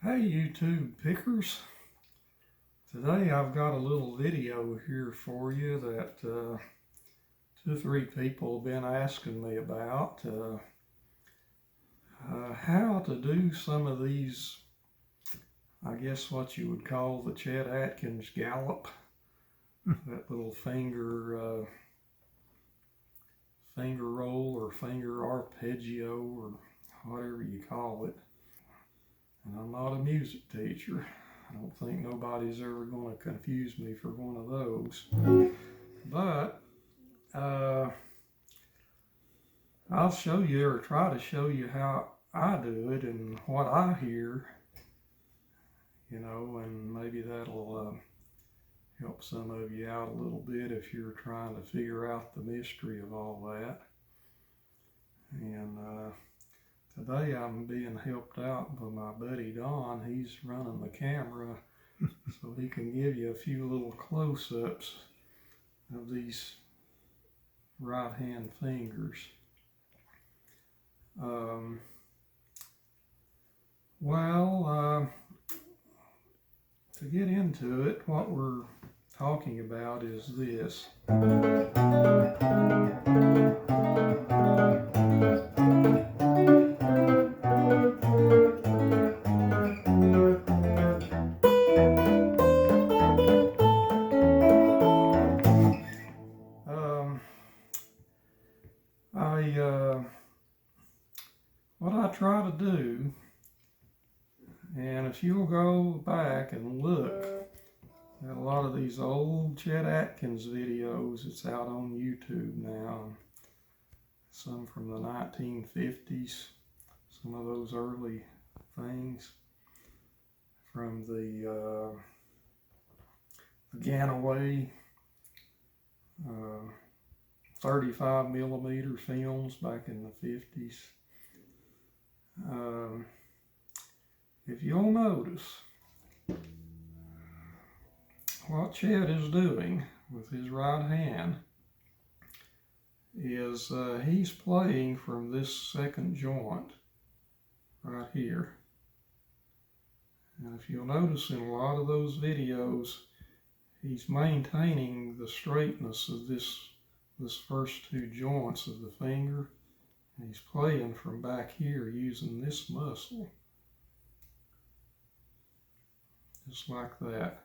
Hey YouTube pickers, today I've got a little video here for you that 2 or 3 people have been asking me about how to do some of these, I guess what you would call the Chet Atkins Gallop, that little finger roll or finger arpeggio or whatever you call it. And I'm not a music teacher. I don't think nobody's ever going to confuse me for one of those. But I'll show you, or try to show you, how I do it and what I hear, you know, and maybe that'll help some of you out a little bit if you're trying to figure out the mystery of all that. And today I'm being helped out by my buddy Don. He's running the camera so he can give you a few little close-ups of these right hand fingers. To get into it, what we're talking about is this. What I try to do, and if you'll go back and look at a lot of these old Chet Atkins videos, it's out on YouTube now, some from the 1950s, some of those early things from the Gallop 35mm films back in the 50s. If you'll notice, what Chet is doing with his right hand is he's playing from this second joint right here. And if you'll notice in a lot of those videos, he's maintaining the straightness of this first 2 joints of the finger. And he's playing from back here using this muscle. Just like that.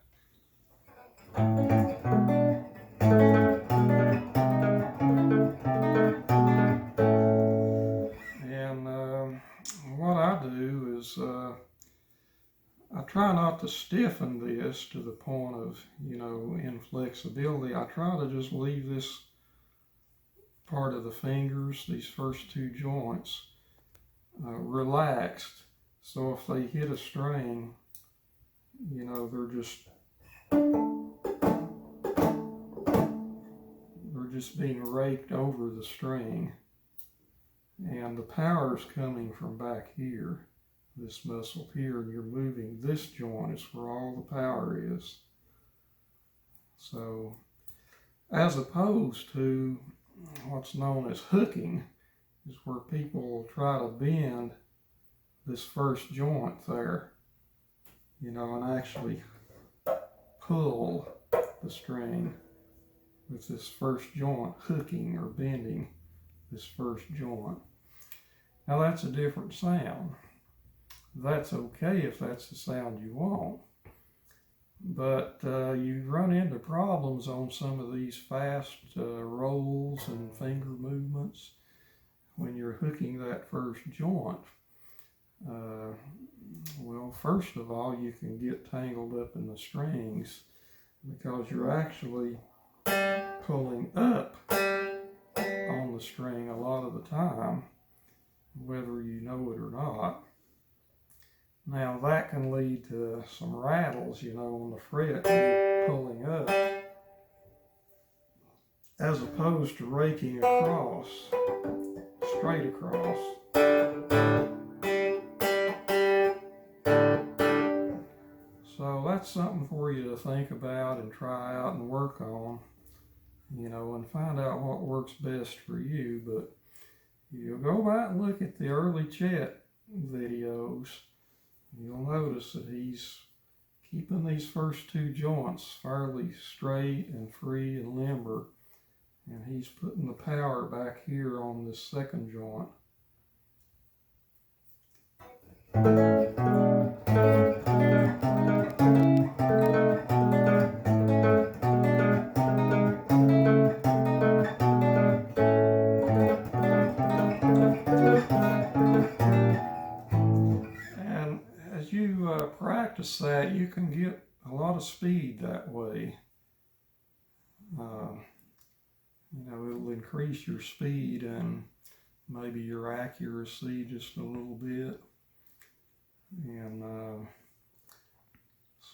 And what I do is I try not to stiffen this to the point of, you know, inflexibility. I try to just leave this part of the fingers, these first 2 joints, relaxed. So if they hit a string, you know, they're just being raked over the string, and the power's coming from back here, this muscle here, and you're moving this joint is where all the power is. So as opposed to what's known as hooking, is where people try to bend this first joint there, you know, and actually pull the string with this first joint, hooking or bending this first joint. Now that's a different sound. That's okay if that's the sound you want. But you run into problems on some of these fast rolls and finger movements when you're hooking that first joint. Well, first of all, you can get tangled up in the strings because you're actually pulling up on the string a lot of the time, whether you know it or not. Now that can lead to some rattles, you know, on the fret when you're pulling up, as opposed to raking across, straight across. So that's something for you to think about and try out and work on, you know, and find out what works best for you. But you go back and look at the early Chet videos, you'll notice that he's keeping these first two joints fairly straight and free and limber, and he's putting the power back here on this second joint. And as you practice that, you can get a lot of speed that way. You know, it'll increase your speed and maybe your accuracy just a little bit. And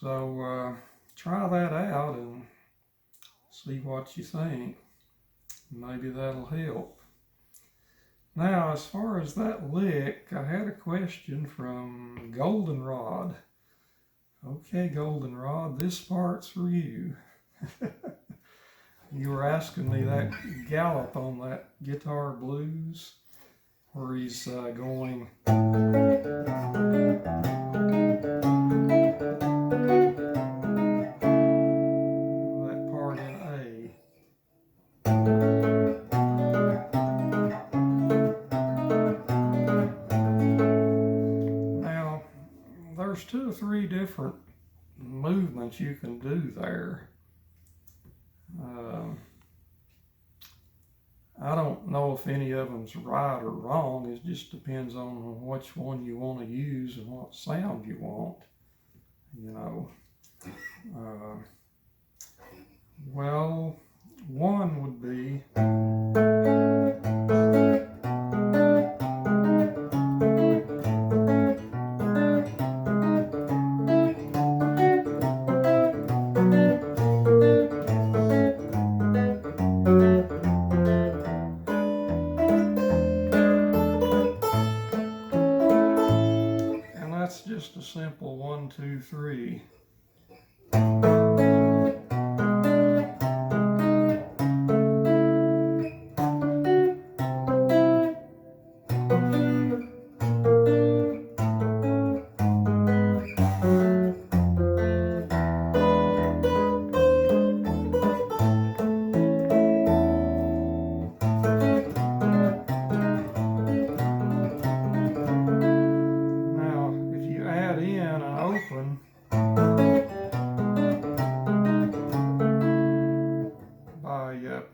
so try that out and see what you think. Maybe that'll help. Now, as far as that lick, I had a question from Goldenrod. Okay, Goldenrod, this part's for you. You were asking me that gallop on that guitar blues, where he's going. That part in A. Now, there's 2 or 3 different movements you can do there. I don't know if any of them's right or wrong. It just depends on which one you want to use and what sound you want, you know. Well, one would be just a simple 1, 2, 3.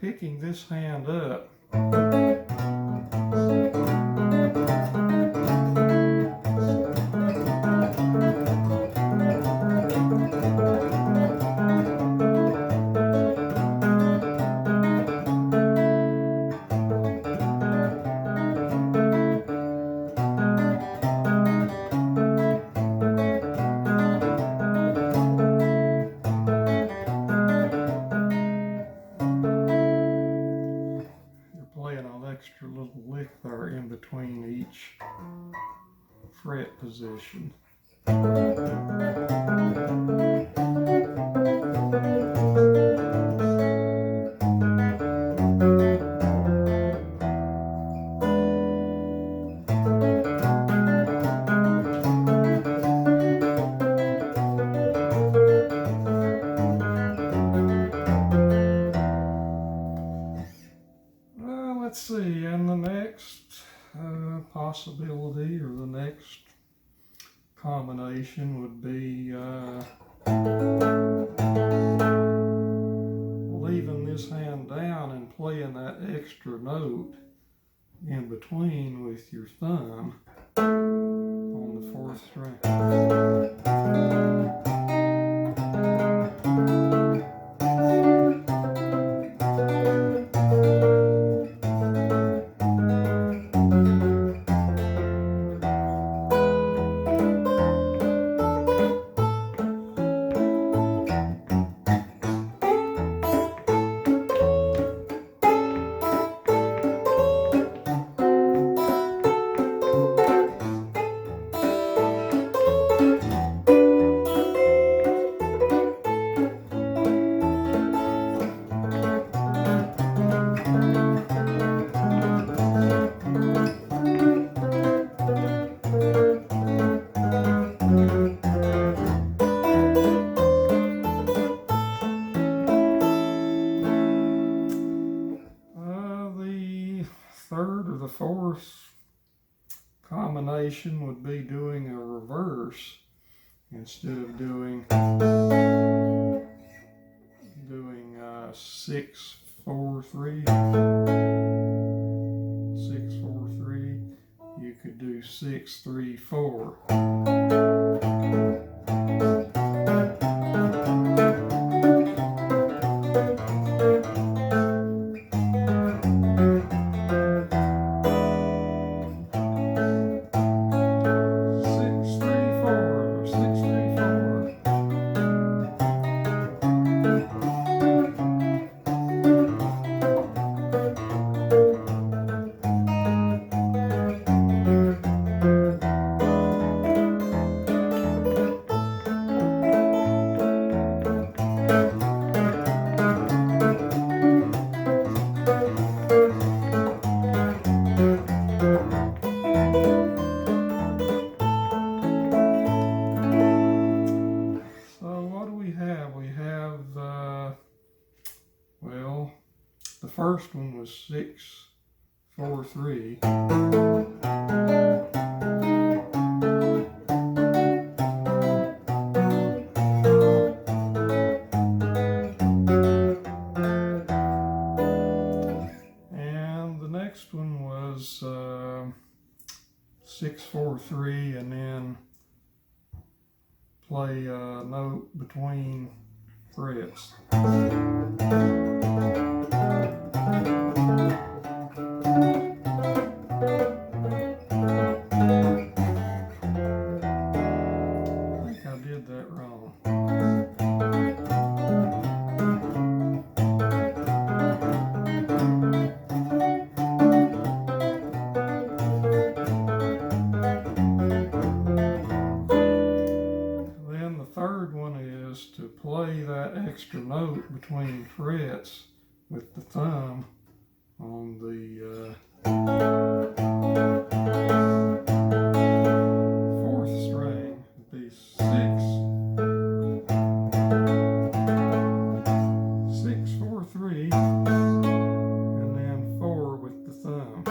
Picking this hand up. Extra little lick there in between each fret position. Let's see, and the next possibility or the next combination would be leaving this hand down and playing that extra note in between with your thumb on the 4th string. fourth combination would be doing a reverse instead of doing 6, 4, 3, 6, 4, 3. You could do 6, 3, 4. Well, the first one was 6, 4, 3. And the next one was 6, 4, 3, and then play a note between frets. To play that extra note between frets with the thumb on the fourth string, would be 6, 4, 3, and then 4 with the thumb.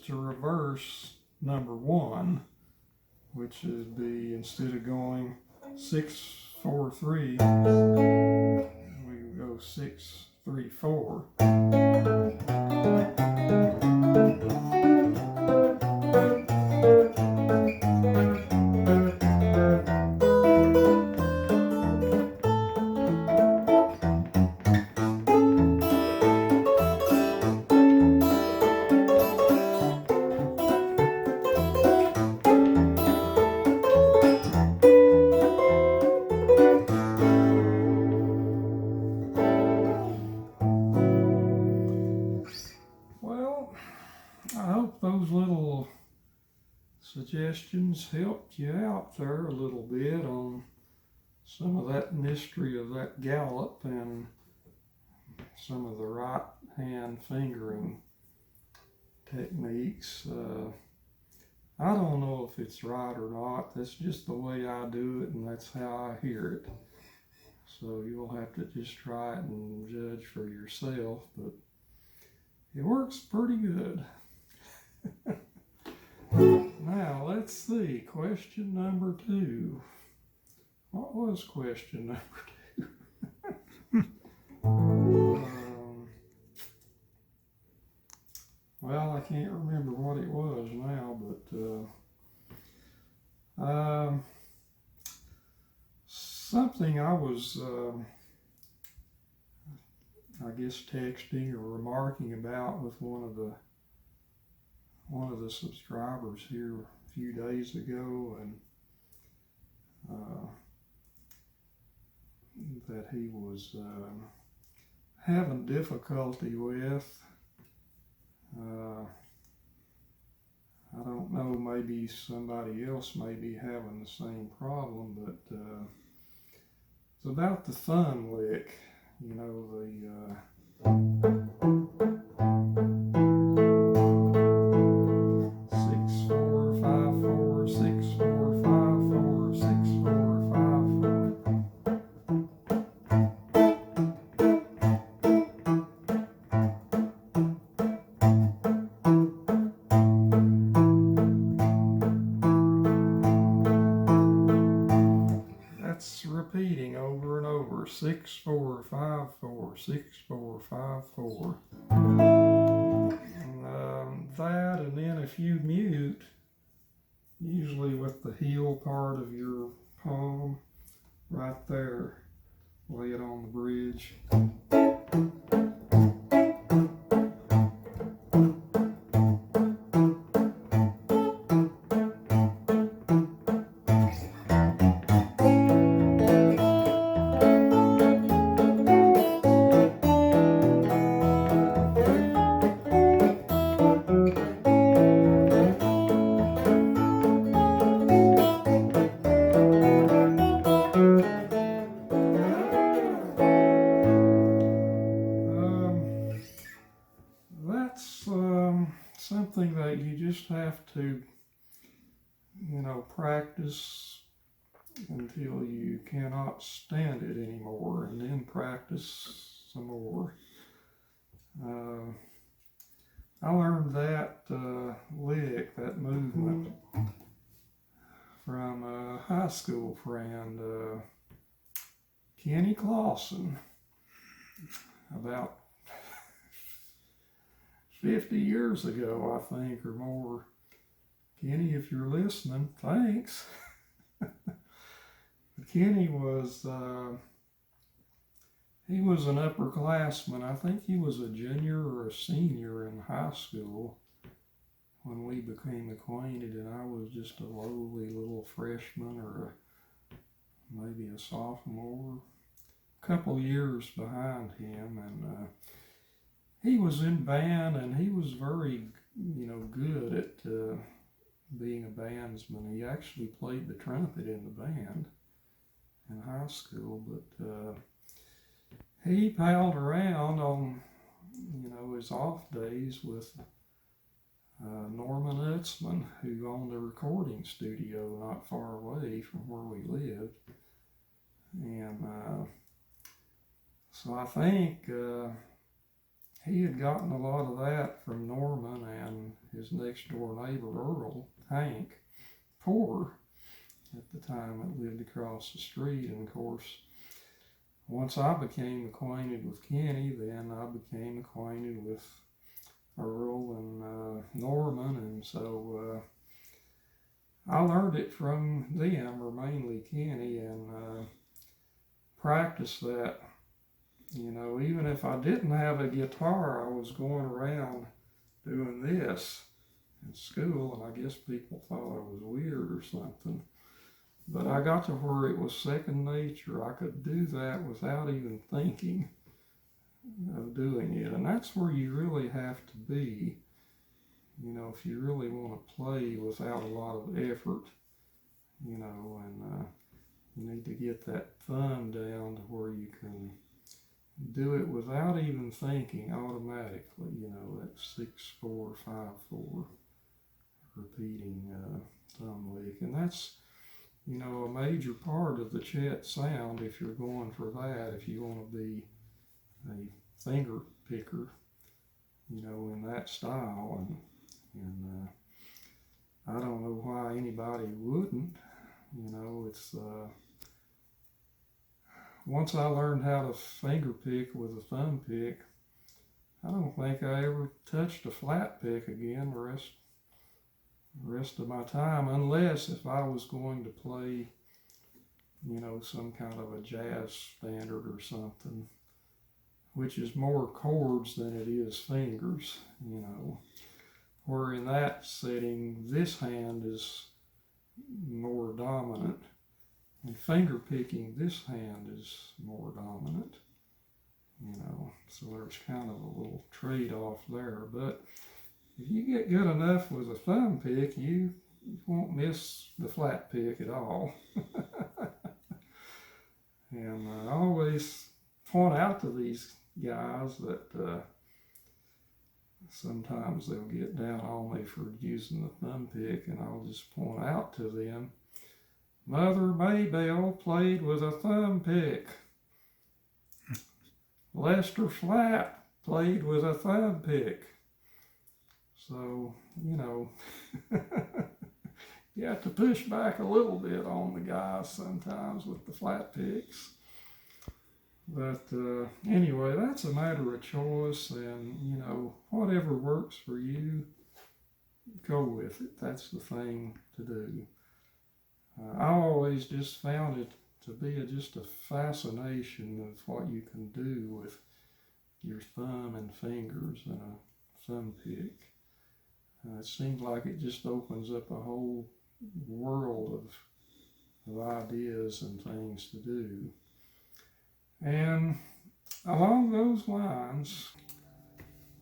To reverse number 1, which would be, instead of going 6, 4, 3, we go 6, 3, 4. I hope those little suggestions helped you out there a little bit on some of that mystery of that gallop and some of the right hand fingering techniques. I don't know if it's right or not. That's just the way I do it, and that's how I hear it. So you'll have to just try it and judge for yourself, but it works pretty good. Now, let's see, question number 2. What was question number 2? Well, I can't remember what it was now, but something I was, I guess, texting or remarking about with one of the subscribers here a few days ago, and that he was having difficulty with. I don't know, maybe somebody else may be having the same problem, but it's about the thumb lick, you know, the repeating over and over, 6, 4, 5, 4, 6, 4, 5, 4. That, and then if you mute, usually with the heel part of your palm, right there, lay it on the bridge. Something that you just have to, practice until you cannot stand it anymore, and then practice some more. I learned that lick, that movement, from a high school friend, Kenny Clausen, about 50 years ago, I think, or more. Kenny, if you're listening, thanks. Kenny was, he was an upperclassman. I think he was a junior or a senior in high school when we became acquainted, and I was just a lowly little freshman or maybe a sophomore, a couple years behind him, and he was in band, and he was very, good at being a bandsman. He actually played the trumpet in the band in high school, but he palled around on, his off days with Norman Utzman, who owned a recording studio not far away from where we lived. And so I think he had gotten a lot of that from Norman and his next door neighbor, Earl, Hank Poor, at the time that lived across the street. And of course, once I became acquainted with Kenny, then I became acquainted with Earl and Norman, and so I learned it from them, or mainly Kenny, and practiced that. Even if I didn't have a guitar, I was going around doing this in school, and I guess people thought I was weird or something. But I got to where it was second nature. I could do that without even thinking of doing it. And that's where you really have to be, if you really want to play without a lot of effort, and you need to get that thumb down to where you can do it without even thinking automatically, that 6, 4, 5, 4 repeating thumb lick. And that's, a major part of the Chet sound if you're going for that, if you want to be a finger picker, in that style. And I don't know why anybody wouldn't, it's, once I learned how to finger pick with a thumb pick, I don't think I ever touched a flat pick again the rest of my time, unless if I was going to play, some kind of a jazz standard or something, which is more chords than it is fingers, where in that setting, this hand is more dominant. And finger picking, this hand is more dominant, so there's kind of a little trade-off there. But if you get good enough with a thumb pick, you won't miss the flat pick at all. And I always point out to these guys that sometimes they'll get down on me for using the thumb pick, and I'll just point out to them, Mother Maybelle played with a thumb pick. Lester Flatt played with a thumb pick. So, you have to push back a little bit on the guys sometimes with the flat picks. But anyway, that's a matter of choice, and you know, whatever works for you, go with it. That's the thing to do. I always just found it to be just a fascination of what you can do with your thumb and fingers and a thumb pick. It seems like it just opens up a whole world of ideas and things to do. And along those lines,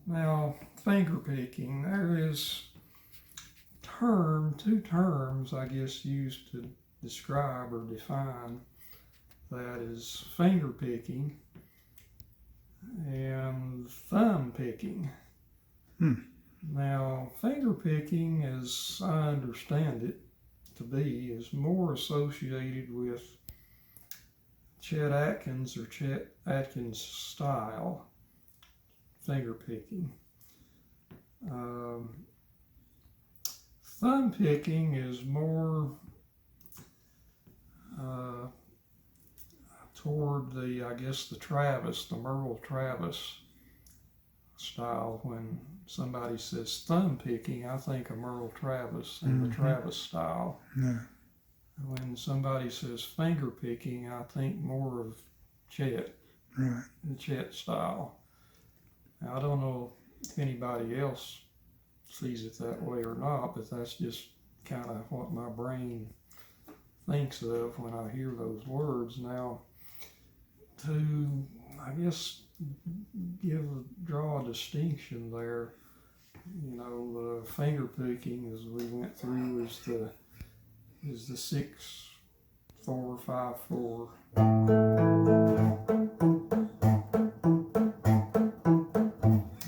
now finger picking, there is two terms I guess used to describe or define that is finger picking and thumb picking. Now, finger picking, as I understand it to be, is more associated with Chet Atkins or Chet Atkins style finger picking. Thumb picking is more toward the, I guess, the Merle Travis style. When somebody says thumb picking, I think of Merle Travis and the Travis style. Yeah. When somebody says finger picking, I think more of Chet, right, the Chet style. Now, I don't know if anybody else sees it that way or not, but that's just kind of what my brain thinks of when I hear those words. Now, to, I guess, draw a distinction there, you know, the finger picking, as we went through, is the 6-4-5-4.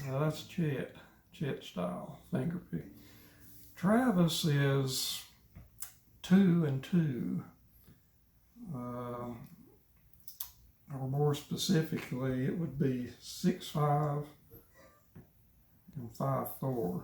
Now that's Chet style finger pick. Travis is 2 and 2, or more specifically, it would be 6-5 and 5-4.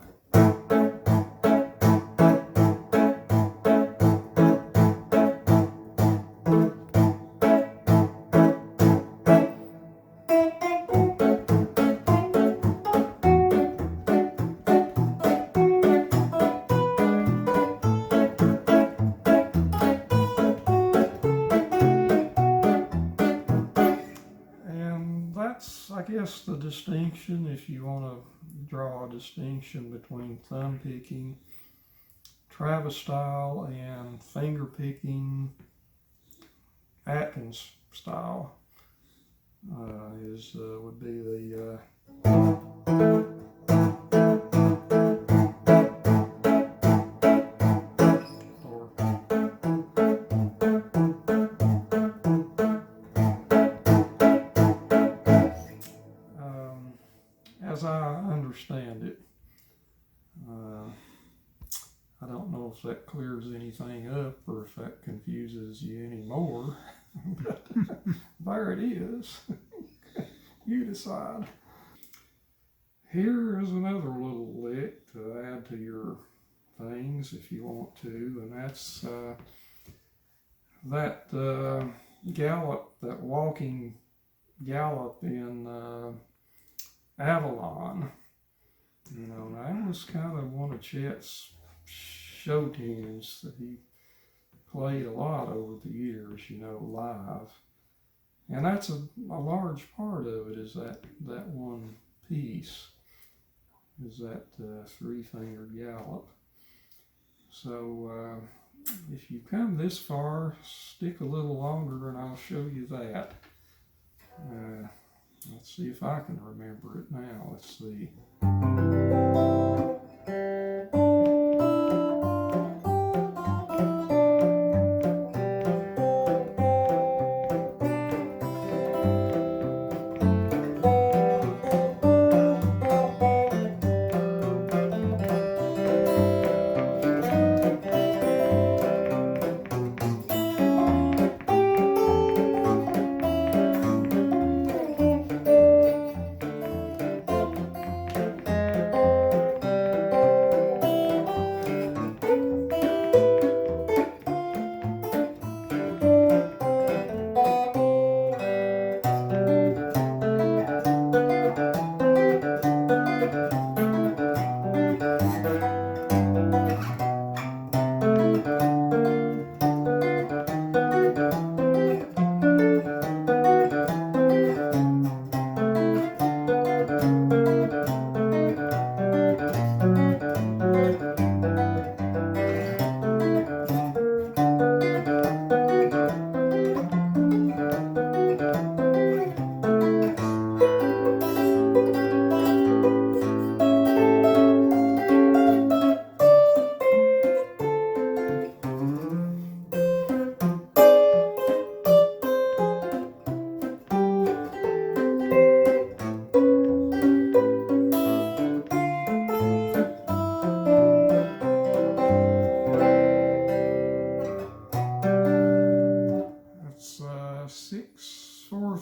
I guess the distinction, if you want to draw a distinction between thumb picking, Travis style, and finger picking, Atkins style, would be the as I understand it. I don't know if that clears anything up or if that confuses you anymore, but there it is. You decide. Here is another little lick to add to your things if you want to, and that's that gallop, that walking gallop in Avalon. You know, that was kind of one of Chet's show tunes that he played a lot over the years, you know, live. And that's a large part of it, is that one piece, is that three-fingered gallop. So if you come this far, stick a little longer and I'll show you that. Let's see if I can remember it now. Let's see.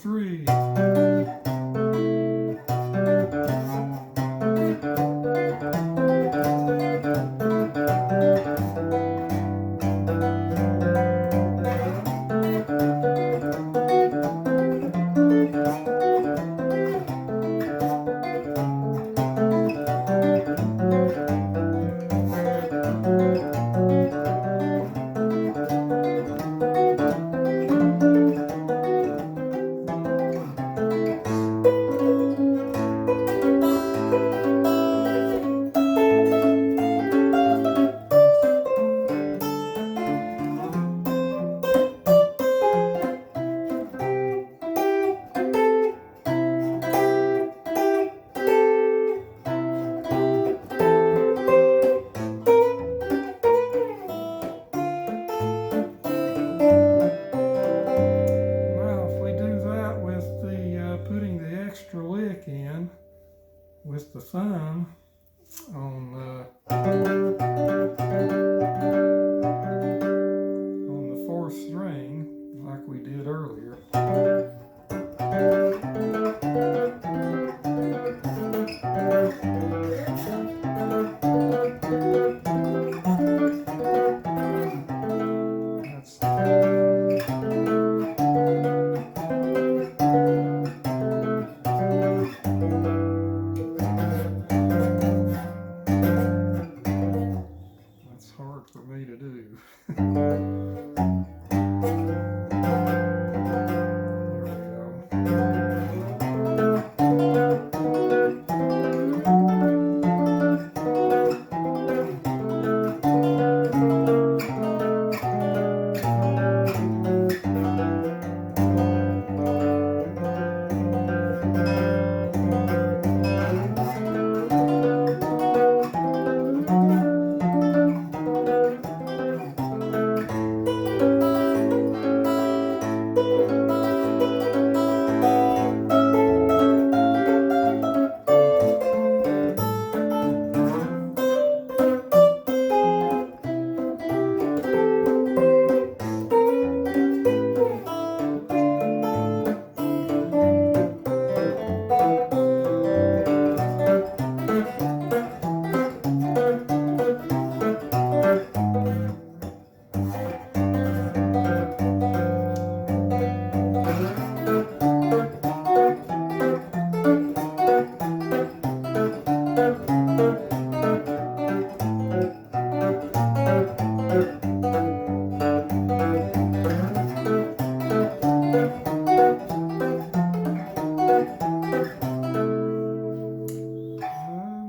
3. With the thumb on the 4th string, like we did earlier. For me to do.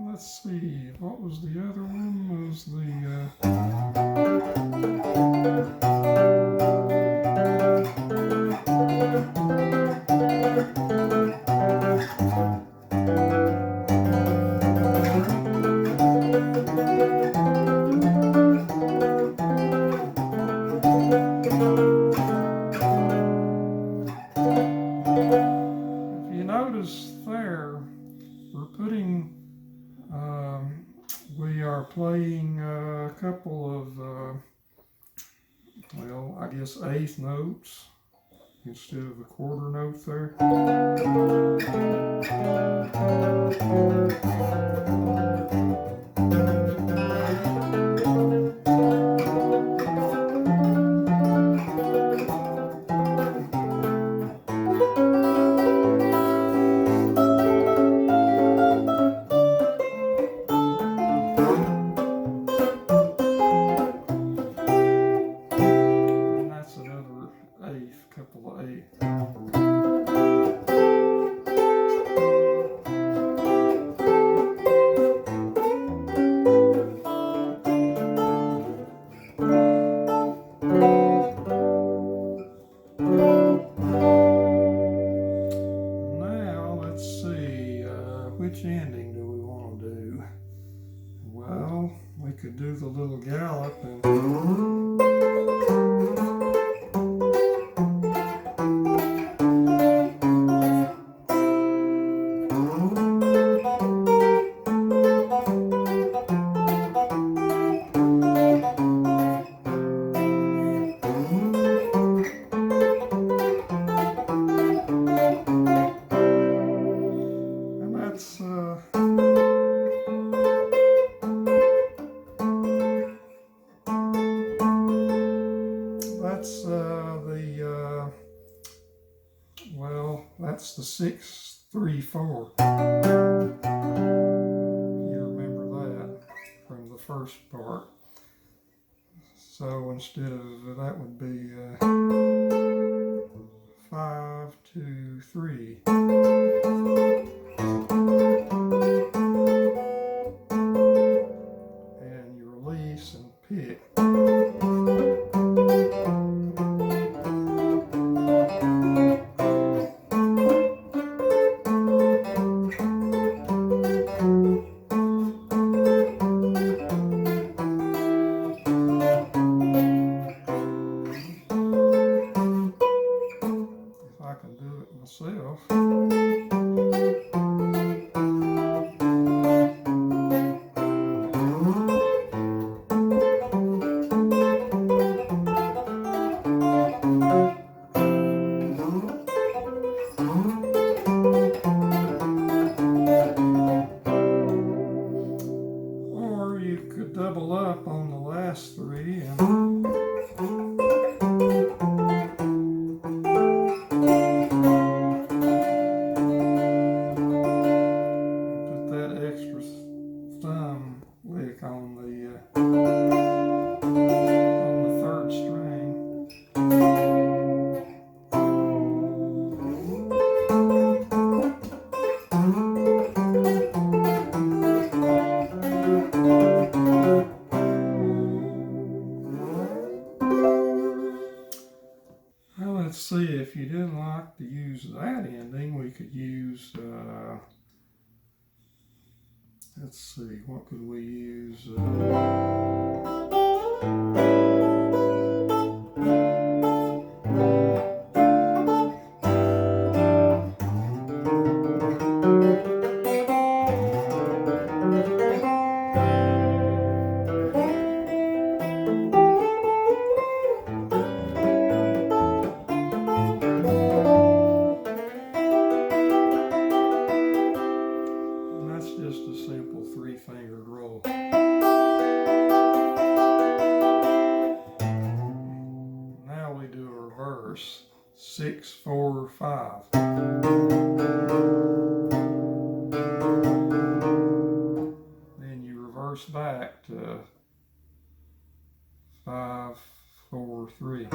Let's see, what was the other one? Was the if you notice there, we're putting we are playing a couple of, well, I guess 1/8 notes instead of the 1/4 note there. Which ending do we want to do? Well, we could do the little gallop and well, that's the 6-3-4. You remember that from the first part. So instead of that would be 5-2-3. And you release and pick. If I can do it myself. Or you could double up on the last three and put that extra thumb lick on the third string. Well, let's see, if you didn't like to use that ending, we could use, let's see, what could we use? And that's just a simple 3-fingered roll. Now we do a reverse, 6-4-5. Then you reverse back to 5-4-3.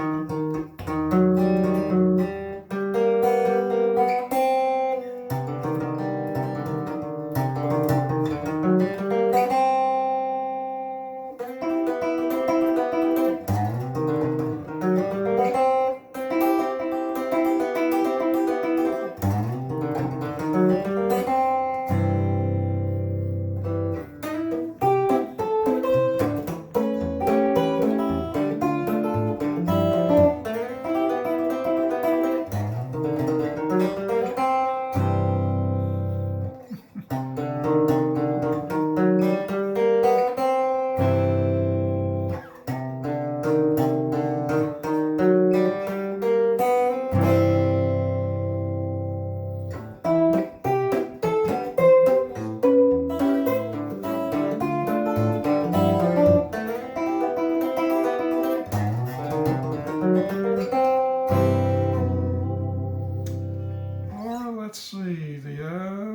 Let's see,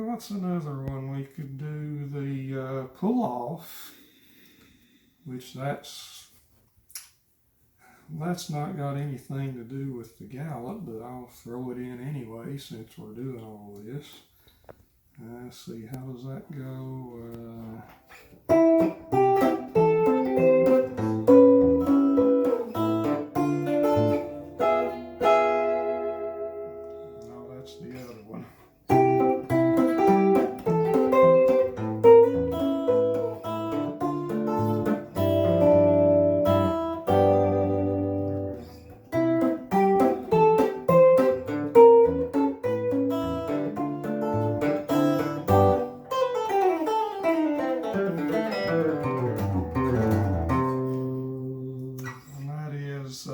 what's another one we could do? The pull off, which that's not got anything to do with the gallop, but I'll throw it in anyway since we're doing all this. Let's see, how does that go? No, that's the other one. And that is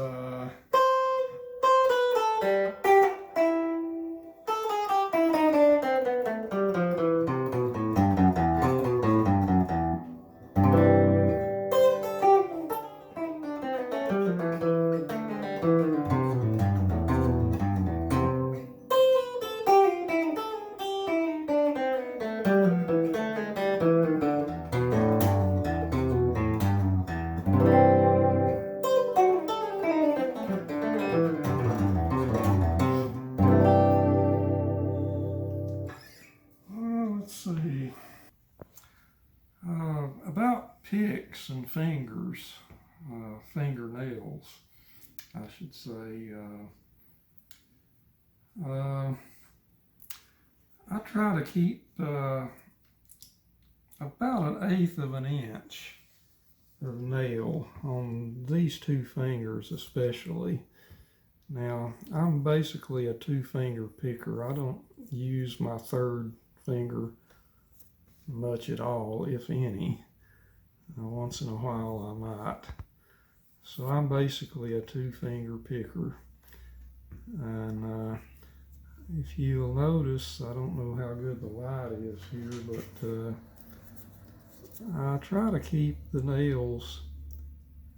Let's see. About picks and fingers, fingernails, I should say. I try to keep about 1/8 of an inch of nail on these two fingers especially. Now, I'm basically a 2-finger picker. I don't use my third finger much at all, if any. Once in a while I might. So I'm basically a 2-finger picker. And if you'll notice, I don't know how good the light is here, but I try to keep the nails,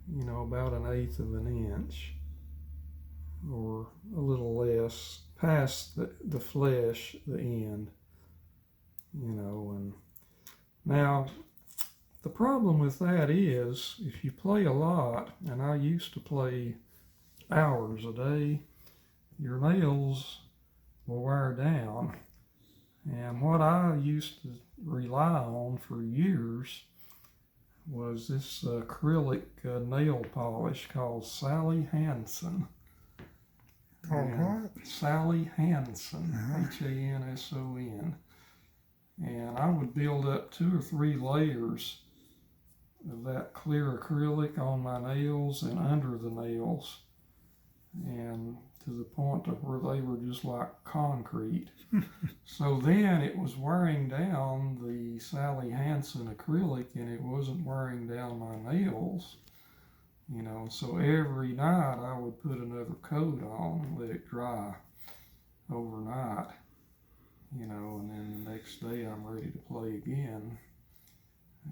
about 1/8 of an inch or a little less past the flesh, the end, and now the problem with that is if you play a lot, and I used to play hours a day, your nails will wear down. And what I used to rely on for years was this acrylic nail polish called Sally Hansen. What? Sally Hansen, Hanson. And I would build up 2 or 3 layers of that clear acrylic on my nails and under the nails, and to the point of where they were just like concrete. So then it was wearing down the Sally Hansen acrylic, and it wasn't wearing down my nails. So every night I would put another coat on and let it dry overnight, and then the next day I'm ready to play again.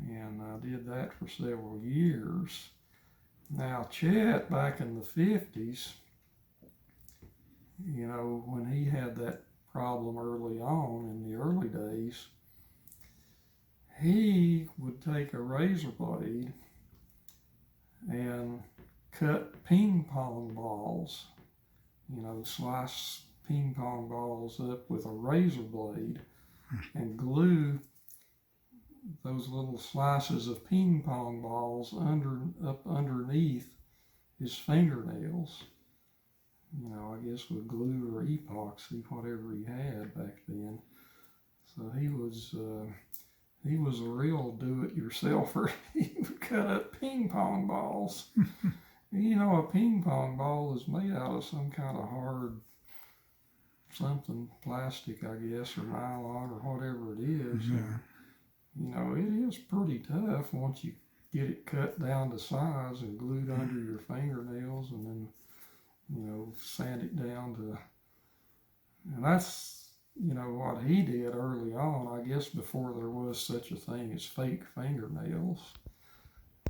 And I did that for several years. Now, Chet, back in the 50s, when he had that problem early on in the early days, he would take a razor blade and cut ping pong balls, slice ping pong balls up with a razor blade and glue those little slices of ping pong balls up underneath his fingernails. I guess with glue or epoxy, whatever he had back then. So he was a real do-it-yourselfer. He would cut up ping pong balls. A ping pong ball is made out of some kind of hard something, plastic, I guess, or nylon, or whatever it is. Yeah. It is pretty tough once you get it cut down to size and glued under your fingernails, and then sand it down to, and that's, what he did early on, I guess before there was such a thing as fake fingernails,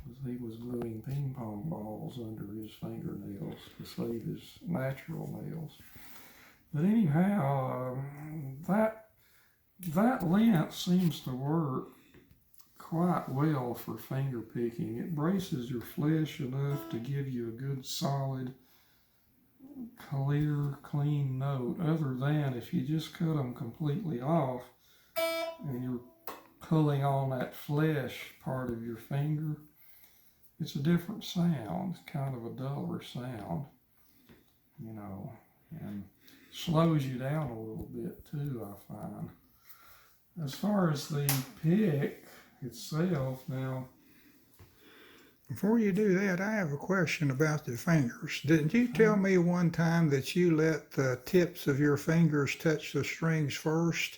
was he was gluing ping pong balls under his fingernails to save his natural nails. But anyhow, that length seems to work quite well for finger picking. It braces your flesh enough to give you a good solid, clear, clean note, other than if you just cut them completely off and you're pulling on that flesh part of your finger, it's a different sound, kind of a duller sound, and slows you down a little bit too, I find. As far as the pick itself, now, Before you do that, I have a question about the fingers. Didn't you tell me one time that you let the tips of your fingers touch the strings first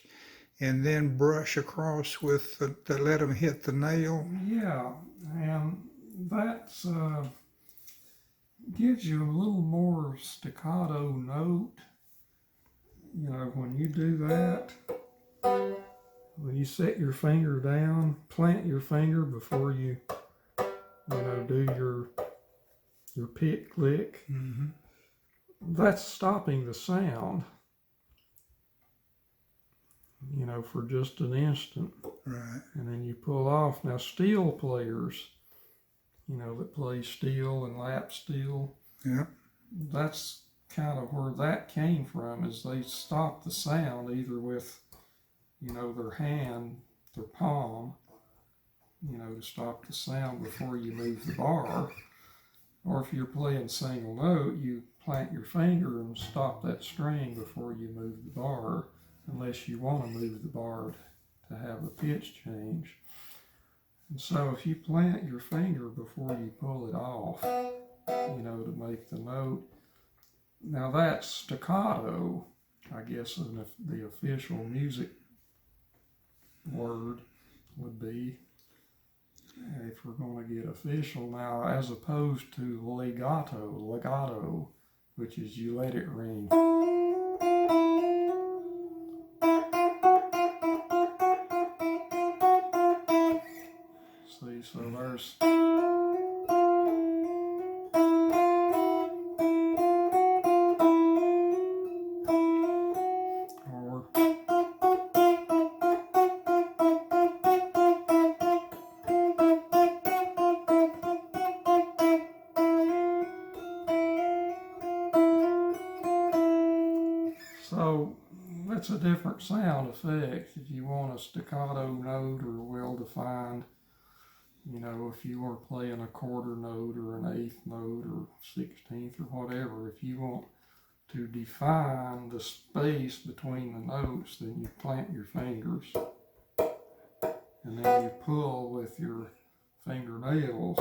and then brush across with to let them hit the nail? Yeah, and that's gives you a little more staccato note. When you do that, when you set your finger down, plant your finger before you do your pick click. Mm-hmm. That's stopping the sound, for just an instant. Right. And then you pull off. Now, steel players, that play steel and lap steel, Yeah. that's kind of where that came from is they stopped the sound either with, their hand, their palm, to stop the sound before you move the bar. Or if you're playing single note, you plant your finger and stop that string before you move the bar, unless you want to move the bar to have a pitch change. And so if you plant your finger before you pull it off, to make the note, now that's staccato, I guess the official music word would be, if we're going to get official now, as opposed to legato, which is you let it ring. See, so there's so that's a different sound effect. If you want a staccato note or well-defined, if you were playing a quarter note or an eighth note or 16th or whatever, if you want to define the space between the notes, then you plant your fingers and then you pull with your fingernails.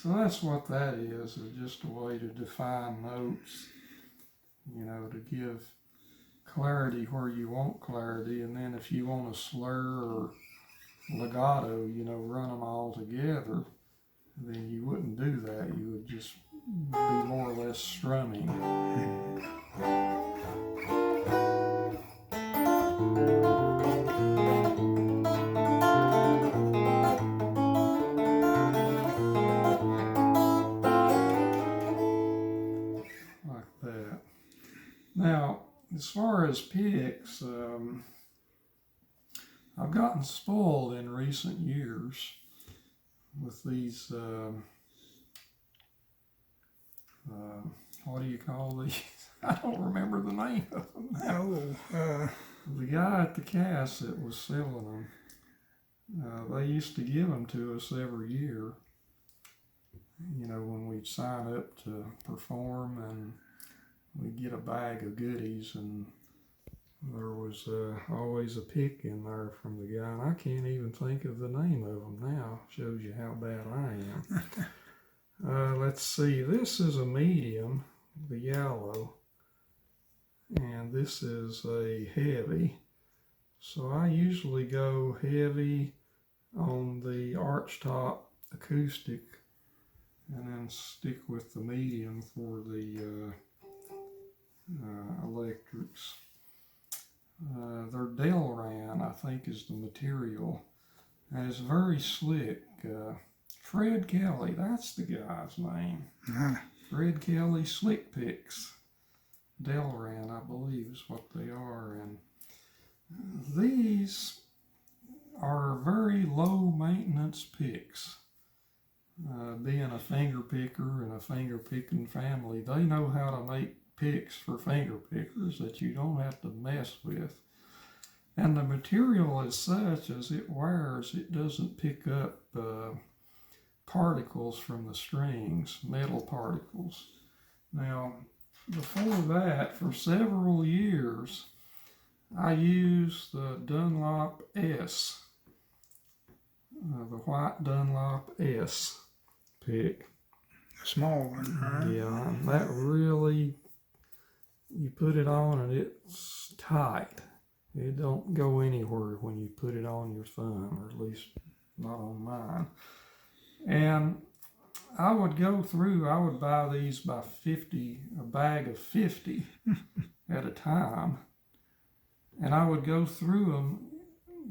So that's what that is just a way to define notes, to give clarity where you want clarity. And then if you want a slur or legato, run them all together, then you wouldn't do that. You would just be more or less strumming. Now, as far as picks, I've gotten spoiled in recent years with these, what do you call these? I don't remember the name of them now. The guy at the cast that was selling them, they used to give them to us every year, when we'd sign up to perform, and we'd get a bag of goodies, and there was always a pick in there from the guy, and I can't even think of the name of them now. Shows you how bad I am. Let's see, this is a medium, the yellow, and this is a heavy. So I usually go heavy on the archtop acoustic, and then stick with the medium for the electrics. Their Delran, I think, is the material, and it's very slick. Fred Kelly, that's the guy's name. Fred Kelly Slick Picks. Delran, I believe, is what they are, and these are very low maintenance picks. Being a finger picker and a finger picking family, they know how to make picks for finger pickers that you don't have to mess with. And the material is such, as it wears, it doesn't pick up particles from the strings, metal particles. Now, before that, for several years, I used the Dunlop S, the white Dunlop S pick. A small one, right? Yeah, that really, you put it on and it's tight. It don't go anywhere when you put it on your thumb, or at least not on mine. And I would go through, I would buy these by 50, a bag of 50 at a time. And I would go through them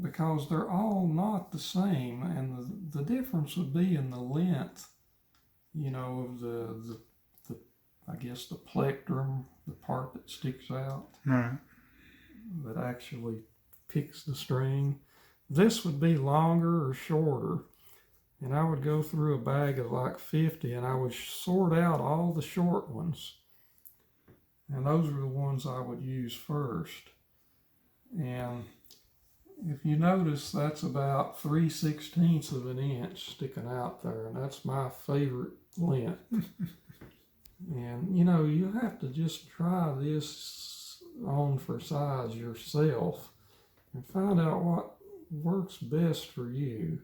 because they're all not the same, and the difference would be in the length, you know, of the I guess the plectrum, the part that sticks out, Right. that actually picks the string. This would be longer or shorter, and I would go through a bag of like 50, and I would sort out all the short ones, and those are the ones I would use first. And if you notice, that's about 3/16 of an inch sticking out there, and that's my favorite length. And you know, you have to just try this on for size yourself and find out what works best for you.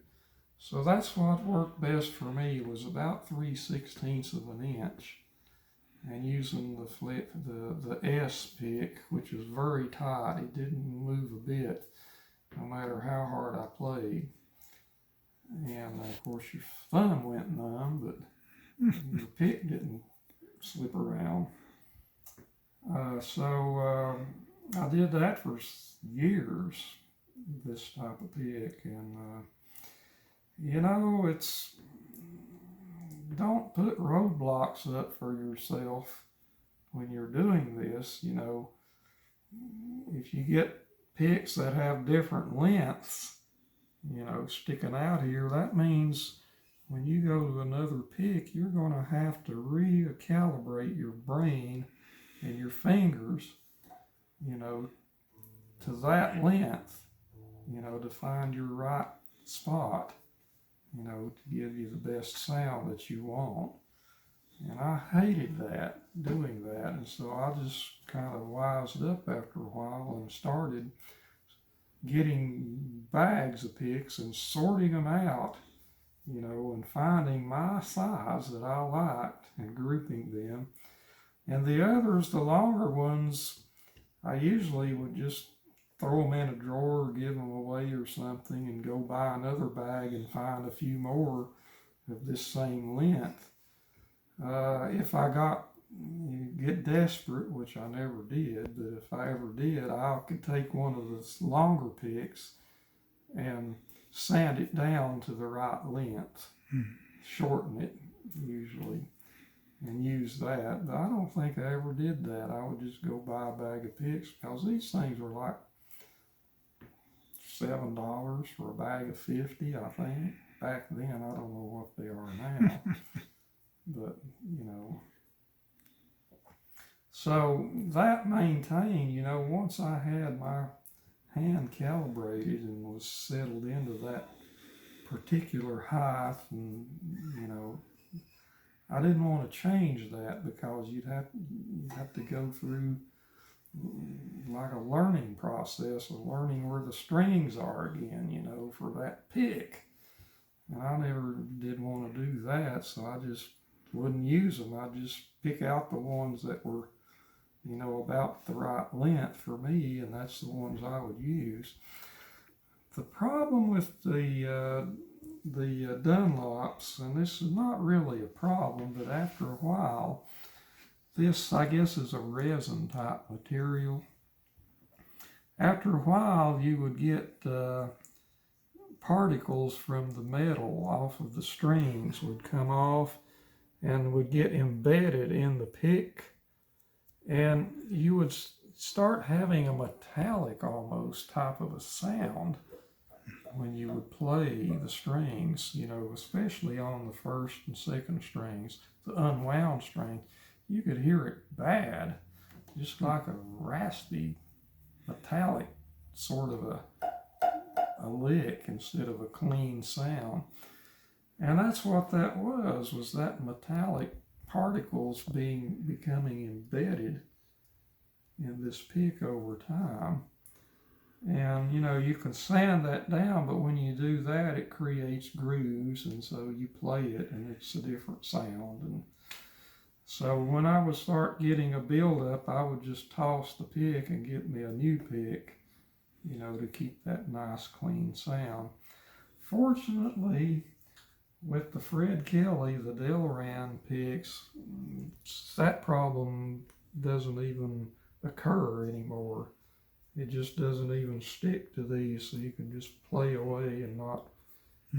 So that's what worked best for me, was about 3/16 of an inch, and using the S pick, which was very tight. It didn't move a bit, no matter how hard I played. And of course your thumb went numb, but your pick didn't slip around. So I did that for years, this type of pick. And you know, don't put roadblocks up for yourself when you're doing this. You know, if you get picks that have different lengths, you know, sticking out here, that means when you go to another pick, you're going to have to recalibrate your brain and your fingers, you know, to that length, you know, to find your right spot, you know, to give you the best sound that you want. And I hated that, doing that. And so I just kind of wised up after a while and started getting bags of picks and sorting them out, you know, and finding my size that I liked and grouping them. And the others, the longer ones, I usually would just throw them in a drawer or give them away or something and go buy another bag and find a few more of this same length. If I get desperate, which I never did, but if I ever did, I could take one of the longer picks and sand it down to the right length, shorten it usually, and use that. But I don't think I ever did that. I would just go buy a bag of picks, because these things were like $7 for a bag of 50, I think. Back then, I don't know what they are now. But, you know. So that maintained, you know, once I had my hand calibrated and was settled into that particular height, and, you know, I didn't want to change that, because you'd have to go through like a learning process of learning where the strings are again, you know, for that pick. And I never did want to do that, so I just wouldn't use them. I'd just pick out the ones that were, you know, about the right length for me, and that's the ones I would use. The problem with the Dunlops, and this is not really a problem, but after a while, this, I guess, is a resin type material. After a while, you would get particles from the metal off of the strings would come off and would get embedded in the pick, and you would start having a metallic almost type of a sound when you would play the strings, you know, especially on the first and second strings, the unwound string. You could hear it bad, just like a raspy, metallic sort of a lick instead of a clean sound. And that's what that was that metallic particles becoming embedded in this pick over time. And, you know, you can sand that down, but when you do that, it creates grooves, and so you play it, and it's a different sound. And so when I would start getting a buildup, I would just toss the pick and get me a new pick, you know, to keep that nice, clean sound. Fortunately, with the Fred Kelly, the Delran picks, that problem doesn't even occur anymore. it just doesn't even stick to these, so you can just play away and not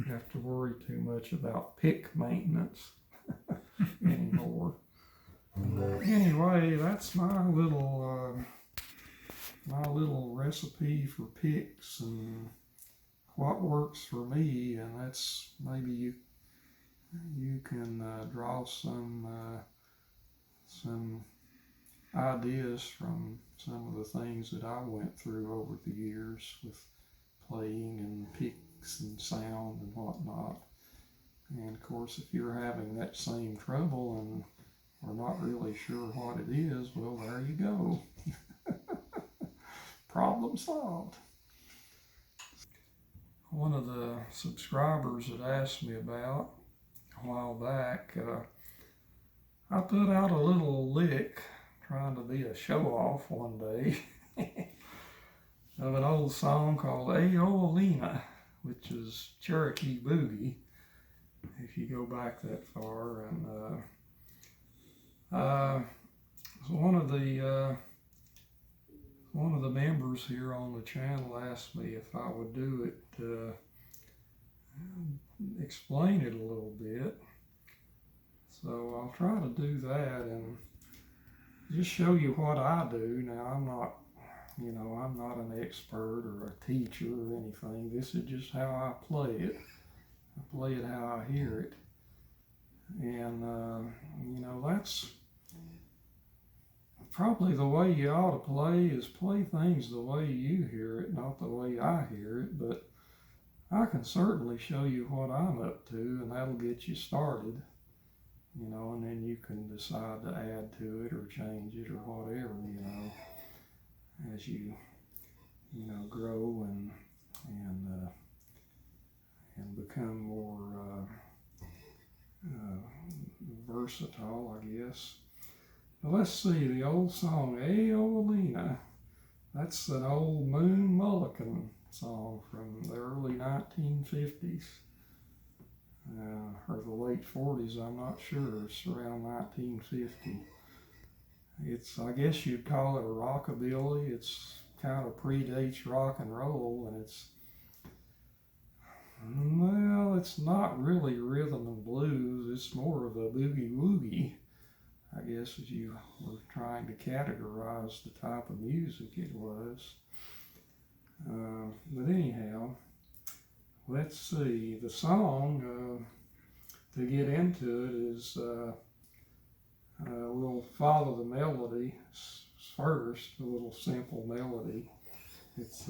have to worry too much about pick maintenance anymore. Anyway, that's my little recipe for picks and what works for me, and that's maybe you can draw some ideas from some of the things that I went through over the years with playing and picks and sound and whatnot. And of course, if you're having that same trouble and are not really sure what it is, well, there you go. Problem solved. One of the subscribers had asked me about a while back, I put out a little lick trying to be a show-off one day of an old song called "eh-o-aleena," which is Cherokee Boogie, if you go back that far. And so one of the members here on the channel asked me if I would do it, explain it a little bit. So I'll try to do that and just show you what I do. Now, I'm not an expert or a teacher or anything. This is just how I play it. I play it how I hear it. And, that's probably the way you ought to play, is play things the way you hear it, not the way I hear it. But I can certainly show you what I'm up to, and that'll get you started. And then you can decide to add to it or change it or whatever, as you grow and become more versatile, I guess. Now let's see, the old song, "eh-o-aleena." That's an old Moon Mullican song from the early 1950s. Or the late 40s, I'm not sure. It's around 1950. I guess you'd call it a rockabilly. It's kind of predates rock and roll, and it's not really rhythm and blues. It's more of a boogie-woogie, I guess, as you were trying to categorize the type of music it was. But anyhow, let's see. The song, to get into it, is we'll follow the melody first, a little simple melody. It's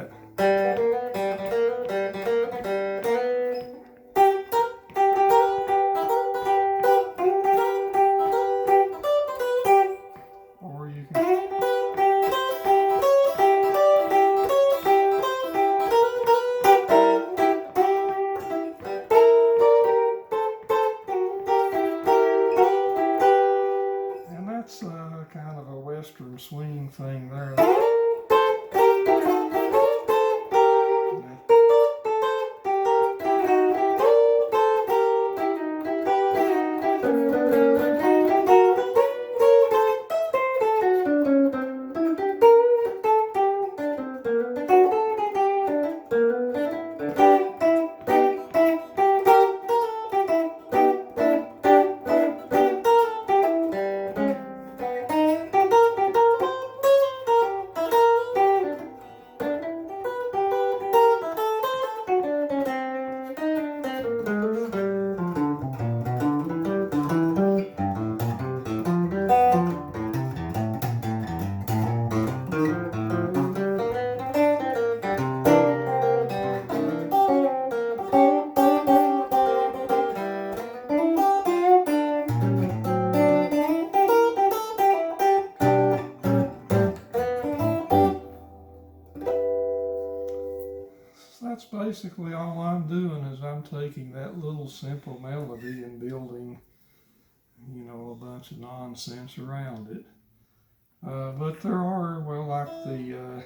that. Or you can that's kind of a western swing thing there. That's basically all I'm doing is I'm taking that little simple melody and building, you know, a bunch of nonsense around it. But there are, well, like the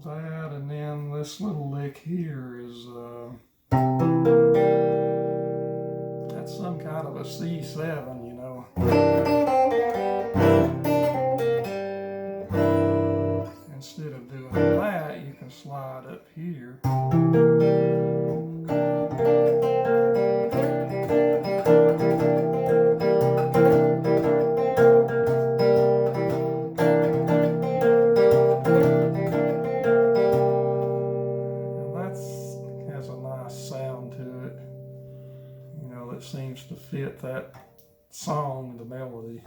that, and then this little lick here is that's some kind of a C7, you know. Instead of doing that, you can slide up here. Sound to it, you know, that seems to fit that song, the melody.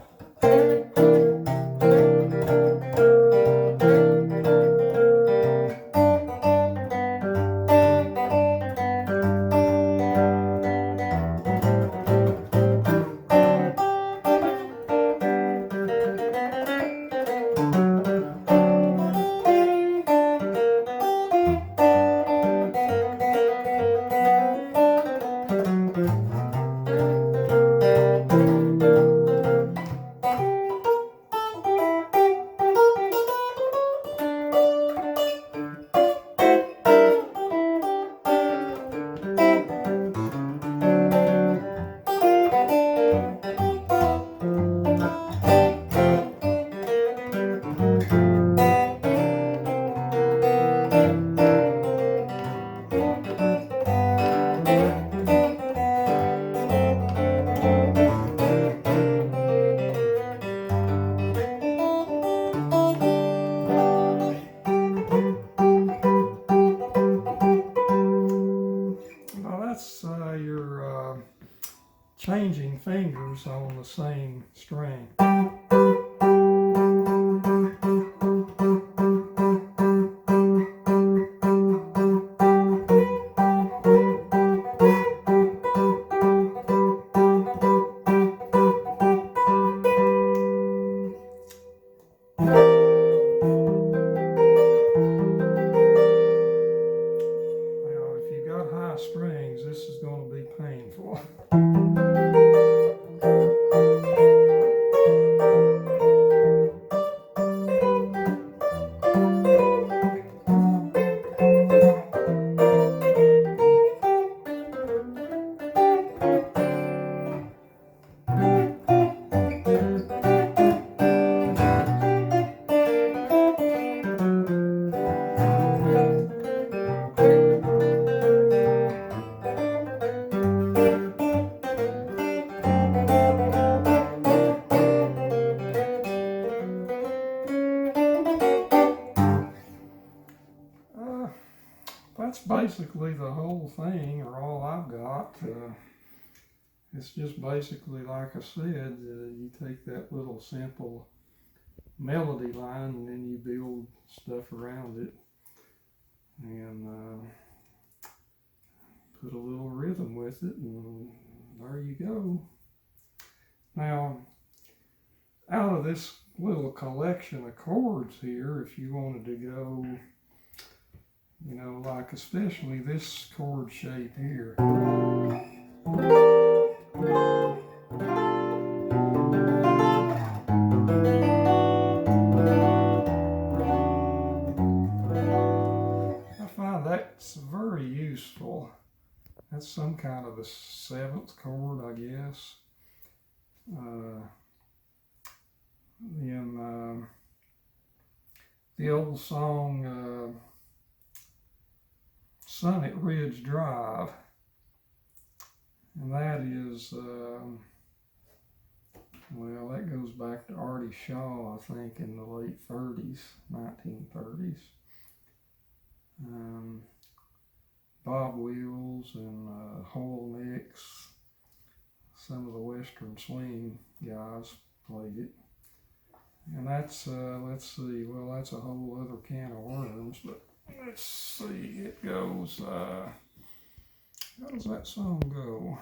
You're changing fingers on the same string. Strings, this is going to be painful. basically the whole thing, or all I've got. It's just basically, like I said, you take that little simple melody line and then you build stuff around it and put a little rhythm with it, and there you go. Now, out of this little collection of chords here, if you wanted to go, you know, like especially this chord shape here. I find that's very useful. That's some kind of a seventh chord, I guess. Then the old song Summit Ridge Drive, and that is, well, that goes back to Artie Shaw, I think, in the late 30s, 1930s. Bob Wills and Hole Nix, some of the Western swing guys played it. And that's, let's see, well, that's a whole other can of worms, but let's see, it goes, how does that song go?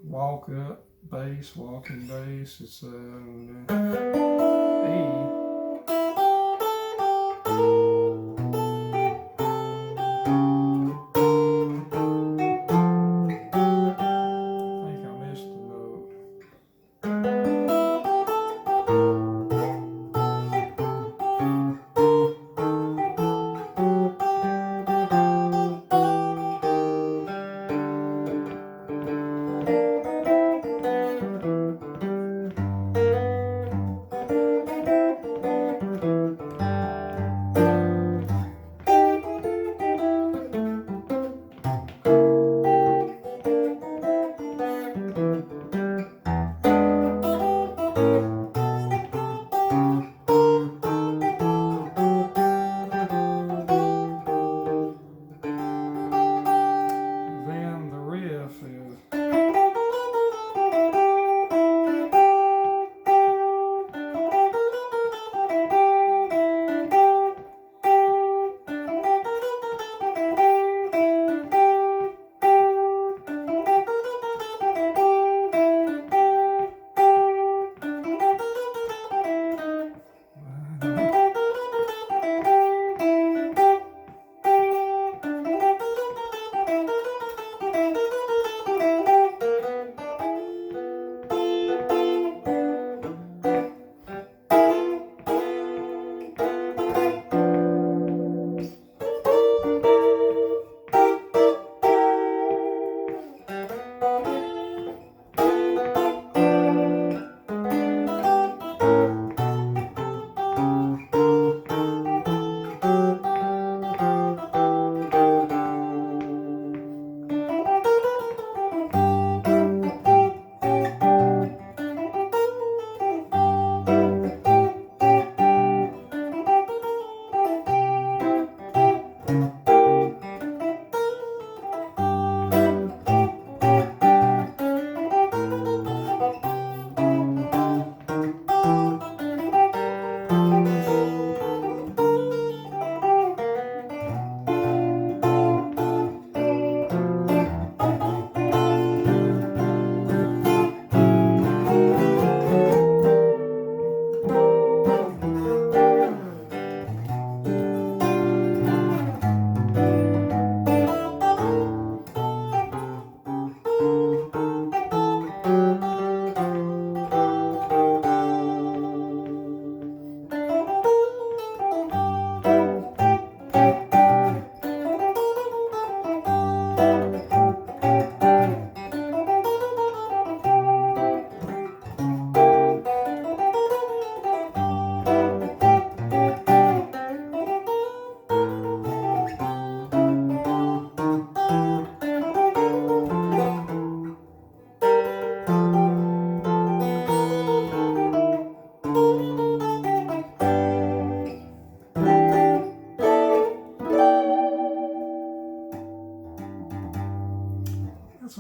Walk up bass, walking bass. It's E. I think I missed a note.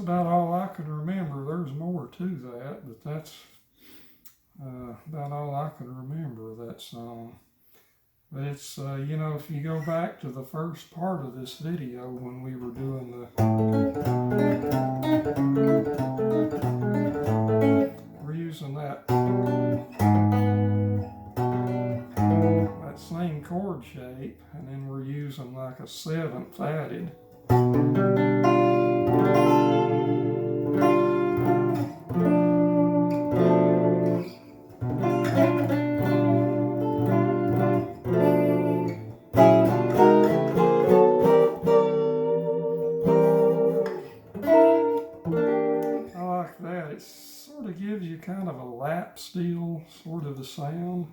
about all I can remember. There's more to that, but that's about all I can remember of that song. But it's, you know, if you go back to the first part of this video when we were doing we're using that same chord shape, and then we're using like a 7th added. It sort of gives you kind of a lap steel sort of a sound.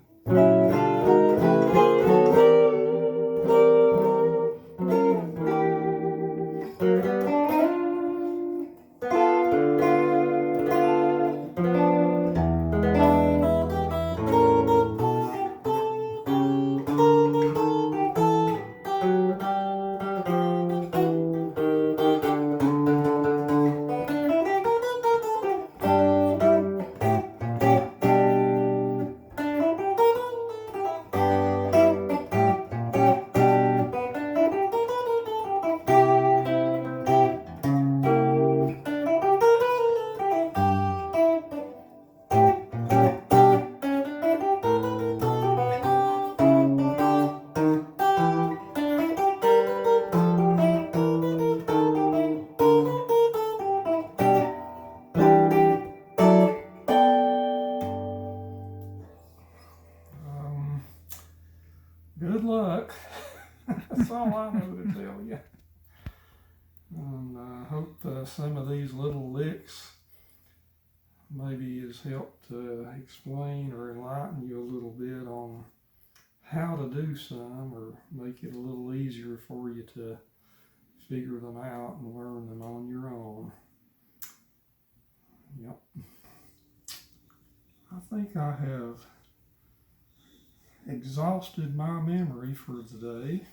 Good luck. That's all I know to tell you. And I hope some of these little licks maybe has helped explain or enlighten you a little bit on how to do some, or make it a little easier for you to figure them out and learn them on your own. Yep. I think I have exhausted my memory for today.